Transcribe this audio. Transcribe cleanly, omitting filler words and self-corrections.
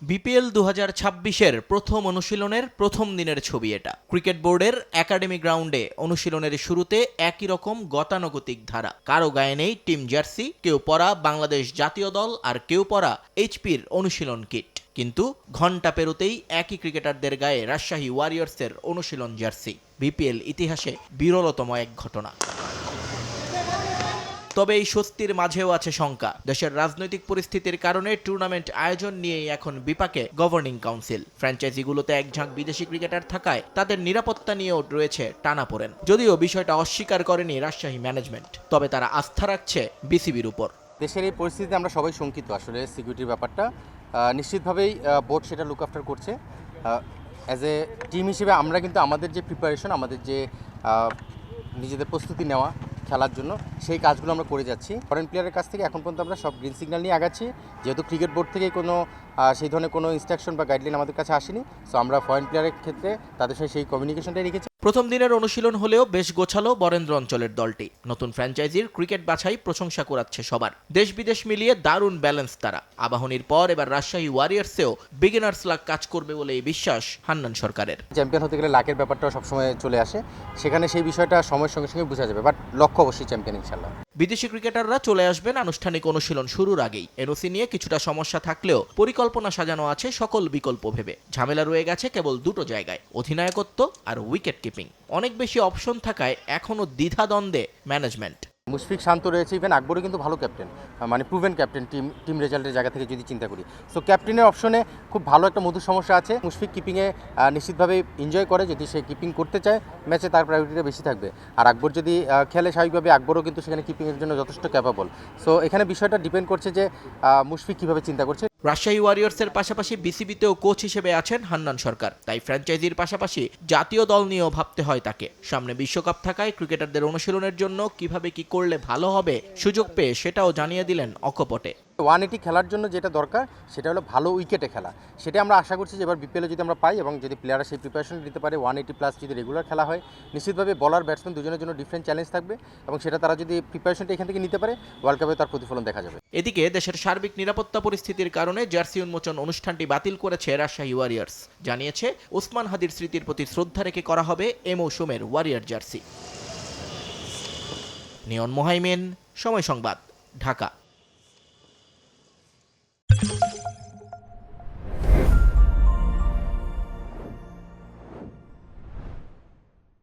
BPL 2026-এর প্রথম অনুশীলনের প্রথম দিনের ছবি এটা। ক্রিকেট বোর্ডের একাডেমি গ্রাউন্ডে অনুশীলনের শুরুতে একই রকম গতানুগতিক ধারা। কারো গায়ে নেই টিম জার্সি, কেউ পরা বাংলাদেশ জাতীয় দল আর কেউ পরা এইচপির অনুশীলন কিট। কিন্তু ঘণ্টা পেরোতেই একই ক্রিকেটারদের গায়ে রাজশাহী ওয়ারিয়র্সের অনুশীলন জার্সি। বিপিএল ইতিহাসে বিরলতম এক ঘটনা। তবে এই স্বস্তির মাঝেও আছে শঙ্কা। দেশের রাজনৈতিক পরিস্থিতির কারণে টুর্নামেন্ট আয়োজন নিয়েই এখন বিপাকে গভর্নিং কাউন্সিল। ফ্র্যাঞ্চাইজিগুলোতে একঝাঁক বিদেশি ক্রিকেটার থাকায় তাদের নিরাপত্তা নিয়েও রয়েছে টানাপোড়েন। যদিও বিষয়টা অস্বীকার করেনি রাজশাহী ম্যানেজমেন্ট, তবে তারা আস্থা রাখছে বিসিবির উপর। দেশের এই পরিস্থিতিতে আমরা সবাই শঙ্কিত। আসলে সিকিউরিটির ব্যাপারটা নিশ্চিতভাবেই বোর্ড সেটা লুক আফটার করছে। অ্যাজ এ টিম হিসেবে আমরা কিন্তু আমাদের যে প্রিপারেশন, আমাদের যে নিজেদের প্রস্তুতি নেওয়া খেলার জন্য, সেই কাজগুলো আমরা করে যাচ্ছি। ফরেন প্লেয়ারের কাছ থেকে এখন পর্যন্ত আমরা সব গ্রিন সিগন্যাল নিয়ে আগাচ্ছি। যেহেতু ক্রিকেট বোর্ড থেকে কোনো সেই ধরনের কোনো ইনস্ট্রাকশন বা গাইডলাইন আমাদের কাছে আসেনি, সো আমরা ফরেন প্লেয়ারের ক্ষেত্রে তাদের সঙ্গে সেই কমিউনিকেশনটাই রেখেছি। প্রথম দিনের অনুশীলন হলেও বেশ গোছালো বরেন্দ্র অঞ্চলের দলটি। নতুন ফ্র্যাঞ্চাইজির ক্রিকেট বাছাই প্রশংসা কুড়াচ্ছে সবার। দেশ বিদেশ মিলিয়ে দারুণ ব্যালেন্স তারা। আবাহনীর পর এবার রাজশাহী ওয়ারিয়র্সেও বিগিনার্স লাক কাজ করবে বলে এই বিশ্বাস হান্নান সরকারের। চ্যাম্পিয়ন হতে গেলে লাকের ব্যাপারটাও সবসময় চলে আসে, সেখানে সেই বিষয়টা সময়ের সঙ্গে সঙ্গে বোঝা যাবে, বাট লক্ষ্য অবশ্যই চ্যাম্পিয়ন ইনশাল্লাহ। বিদেশি ক্রিকেটাররা চলে আসবেন আনুষ্ঠানিক অনুশীলন শুরুর আগেই। এনওসি নিয়ে কিছুটা সমস্যা থাকলেও পরিকল্পনা সাজানো আছে সকল বিকল্প ভেবে। ঝামেলা রয়ে গেছে কেবল দুটো জায়গায়, অধিনায়কত্ব আর উইকেট কিপিং। অনেক বেশি অপশন থাকায় এখনও দ্বিধাদ্বন্দ্বে ম্যানেজমেন্ট। মুশফিক শান্ত রয়েছে, ইভেন আকবরও কিন্তু ভালো ক্যাপ্টেন, মানে প্রুভেন ক্যাপ্টেন টিম রেজাল্টের জায়গা থেকে যদি চিন্তা করি। সো ক্যাপ্টেনের অপশনে খুব ভালো একটা মধুর সমস্যা আছে। মুশফিক কিপিংয়ে নিশ্চিতভাবে এনজয় করে, যদি সে কিপিং করতে চায় ম্যাচে তার প্রায়োরিটিটা বেশি থাকবে। আর আকবর যদি খেলে স্বাভাবিকভাবে আকবরও কিন্তু সেখানে কিপিংয়ের জন্য যথেষ্ট ক্যাপাবল। সো এখানে বিষয়টা ডিপেন্ড করছে যে মুশফিক কীভাবে চিন্তা করছে। রাজশাহী ওয়ারিয়র্সের পাশাপাশি বিসিবিতেও কোচ হিসেবে আছেন হান্নান সরকার। তাই ফ্র্যাঞ্চাইজির পাশাপাশি জাতীয় দল নিয়েও ভাবতে হয় তাকে। সামনে বিশ্বকাপ থাকায় ক্রিকেটারদের অনুশীলনের জন্য কিভাবে কি করলে ভালো হবে সুযোগ পেয়ে সেটাও জানিয়ে দিলেন অকপটে। 180 খেলার জন্য যেটা দরকার সেটা হলো ভালো উইকেটে খেলা। সেটা আমরা আশা করছি যে এবার বিপিএলে যদি আমরা পাই এবং যদি প্লেয়াররা সেই প্রিপারেশন দিতে পারে, 180+ যদি রেগুলার খেলা হয়, নিশ্চিতভাবে বলার ব্যাটসম্যান দুজনের জন্য ডিফারেন্ট চ্যালেঞ্জ থাকবে এবং সেটা তারা যদি প্রিপারেশনটা এখান থেকে নিতে পারে, ওয়ার্ল্ড কাপে তার প্রতিফলন দেখা যাবে। এদিকে দেশের সার্বিক নিরাপত্তা পরিস্থিতির কারণে জার্সি উন্মোচন অনুষ্ঠানটি বাতিল করেছে রাজশাহী ওয়ারিয়র্স। জানিয়েছে ওসমান হাদির স্মৃতির প্রতি শ্রদ্ধা রেখে করা হবে এ মৌসুমের ওয়ারিয়র জার্সি। নিয়ন মোহাইমেন, সময় সংবাদ, ঢাকা।